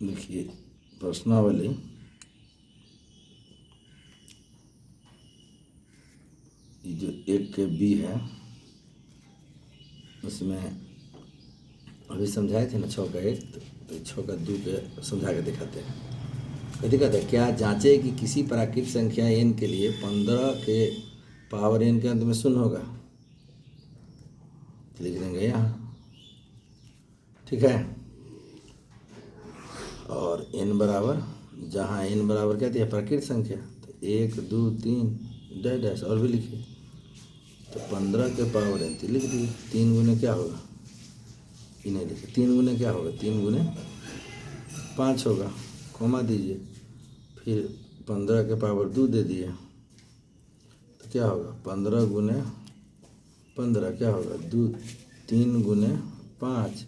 देखिए प्रश्नावली ये जो 1 के बी है उसमें अभी समझाए थे ना 6 का 1 तो 6 का 2 के समझा के दिखाते हैं। कभी कहते हैं क्या जांचे कि किसी प्राकृत संख्या n के लिए 15 के पावर n के अंत में शून्य होगा। लिख देंगे यहाँ, ठीक है। और n बराबर जहाँ n बराबर क्या दिया प्राकृत संख्या, तो 1 2 3 डैश डैश और भी लिखिए। तो 15 के पावर n तो लिख दिए। 3 गुने क्या होगा, इन्हें लिखिए। 3 गुने क्या होगा, 3 गुने 5 होगा, कॉमा दीजिए। फिर 15 के पावर 2 दे दिए तो क्या होगा 15 गुने 15 क्या होगा 2, 3 गुने 5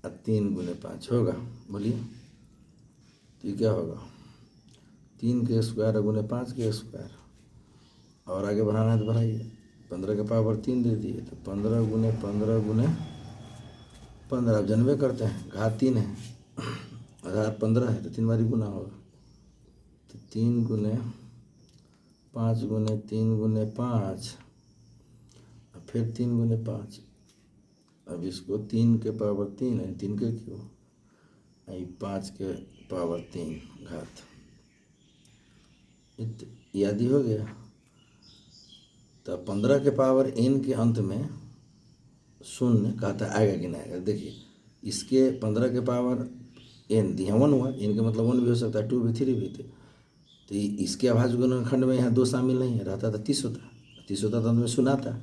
और 3 गुने 5 होगा। बोलिए तो ये क्या होगा 3 के स्क्वायर गुने 5 के स्क्वायर। और आगे बढ़ाना है तो बढ़ाइए। 15 के पावर 3 दे दिए तो 15 गुने 15 गुने 15। अब जनवे करते हैं, घात 3 है, आधार 15 है तो 3 बारी गुना होगा। तो 3 गुने 5 गुने 3 गुने 5 और फिर 3 गुने 5। अब इसको 3 के पावर 3 है, 3 के क्यों 5 के पावर 3 घात। याद ही हो गया। तो 15 के पावर n के अंत में शून्य कहता आएगा कि नहीं आएगा। देखिए इसके 15 के पावर n दिया 1 हुआ, n के मतलब 1 भी हो सकता है, 2 भी 3 भी थे। तो इसके अभाज्य गुणनखंड में यहाँ 2 शामिल नहीं है, रहता था 30 होता, 30 होता तो अंत में शून्य आता।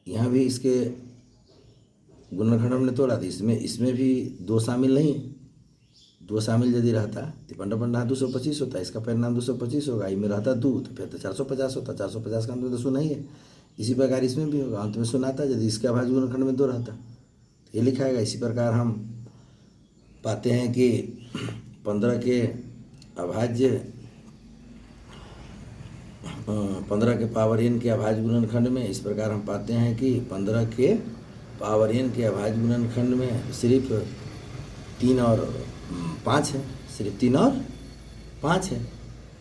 यहाँ भी इसके गुणनखंड हमने तोड़ा था, इसमें भी 2 शामिल नहीं है। 2 शामिल यदि रहता तो पंडा पंडा 225 होता, इसका परिणाम 225 होगा। में रहता 2 तो फिर तो 450 होता, 450 का अंत में तो शून्य ही है। इसी प्रकार इसमें भी होगा, अंत में शून्य आता यदि इसके अभाज्य गुणनखंड में 2 रहता तो ये लिखाएगा। इसी प्रकार हम पाते हैं कि 15 के अभाज्य 15 के पावर n के अभाज्य गुणनखंड में इस प्रकार हम पाते हैं कि 15 के पावर n के अभाज्य गुणनखंड में सिर्फ 3 और 5 है, सिर्फ 3 और 5 है।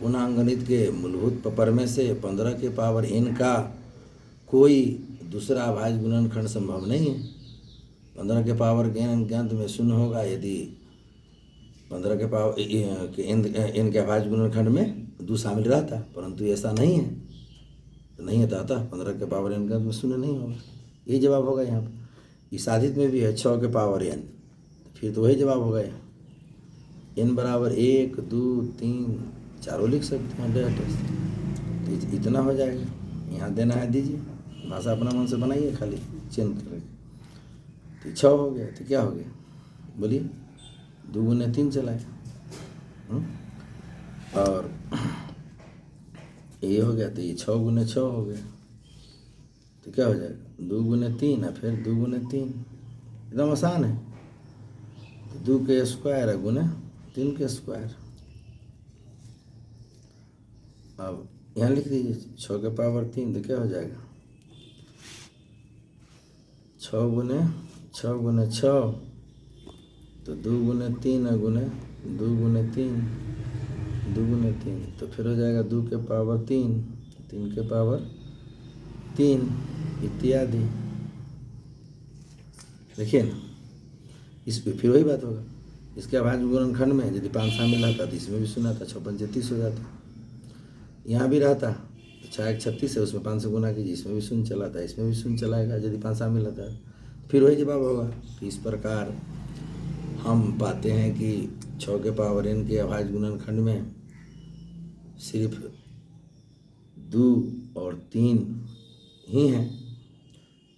पुनः अंकगणित के मूलभूत प्रमेय से 15 के पावर n का कोई दूसरा अभाज्य गुणनखंड संभव नहीं है। 15 के पावर n के अंत में शून्य होगा यदि 15 के पावर n के अभाज्य गुणनखंड में 2 शामिल रहता, परंतु ऐसा नहीं है, तो नहीं है अतः 15 के पावर n के अंत में शून्य नहीं होगा। यही जवाब होगा यहाँ पर। इस साधित में भी है 6 के पावर n, फिर तो वही जवाब होगा यहाँ। n बराबर 1 2 3 चारों लिख सकते हैं डैश। तो इतना हो जाएगा। यहाँ देना है दीजिए, भाषा अपना मन से बनाइए, खाली चेंज करेंगे। तो 6 हो गया तो क्या हो गया बोलिए, 2 गुने 3 चलाए और ये हो गया। तो ये 6 गुने 6 हो गया तो क्या हो जाएगा 2 गुने 3 है, फिर 2 गुने 3, एकदम आसान है। तो 2 के स्क्वायर है गुने 3 के स्क्वायर। अब यहाँ लिख दीजिए 6 के पावर 3 तो क्या हो जाएगा 6 गुने 6 तो 2 गुने 3 है गुने 2 गुने 3 2 गुने 3 तो फिर हो जाएगा 2 के पावर 3 3 के पावर 3 इत्यादि। देखिए ना, इस पे फिर वही बात होगा। इसके अभाज्य गुणनखंड में यदि 5 शामिल रहता तो इसमें भी शून्य था, 6 5 30 हो जाता। यहाँ भी रहता तो 6 1 36 है, उसमें 5 से गुना कीजिए, इसमें भी शून्य चला था, इसमें भी शून्य चलाएगा यदि 5 शामिल रहता है, फिर वही जवाब होगा। तो इस प्रकार हम पाते हैं कि 6 के पावर n के अभाज्य गुणनखंड में सिर्फ 2 और 3 ही हैं।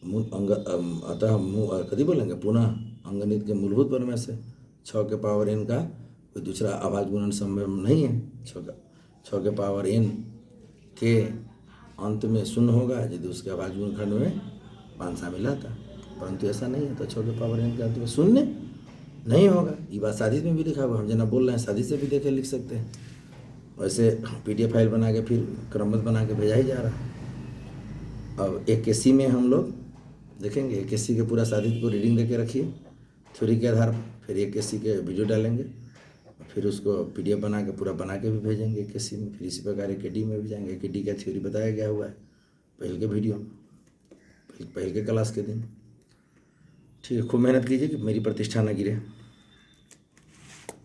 अतः कभी बोलेंगे पुनः अंकगणित के मूलभूत प्रमेय से 6 के पावर n का कोई दूसरा अभाज्य गुणन संभव नहीं है। 6 के पावर n के अंत में शून्य होगा यदि उसके अभाज्य गुणनखंड में 5 शामिल रहता, परंतु ऐसा नहीं है। तो 6 के पावर n के अंत में शून्य नहीं होगा। ये बात साधित में भी लिखा हुआ, हम जना बोल रहे हैं साधित से भी देखे लिख सकते हैं। वैसे PDF फाइल बना के फिर क्रमबद्ध बना के भेजा ही जा रहा है। अब 1 के सी में हम लोग देखेंगे, 1 के सी के पूरा साधित को रीडिंग देके रखिए थ्योरी के आधार पर। फिर एक केसी के वीडियो डालेंगे, फिर उसको पीडीएफ बना के पूरा बना के भी भेजेंगे केसी में। फिर इसी प्रकार केडी में भी जाएंगे, केडी का थ्योरी बताया गया हुआ है पहले के वीडियो में, पहले के क्लास के दिन। ठीक है, खूब मेहनत कीजिए कि मेरी प्रतिष्ठा न गिरे।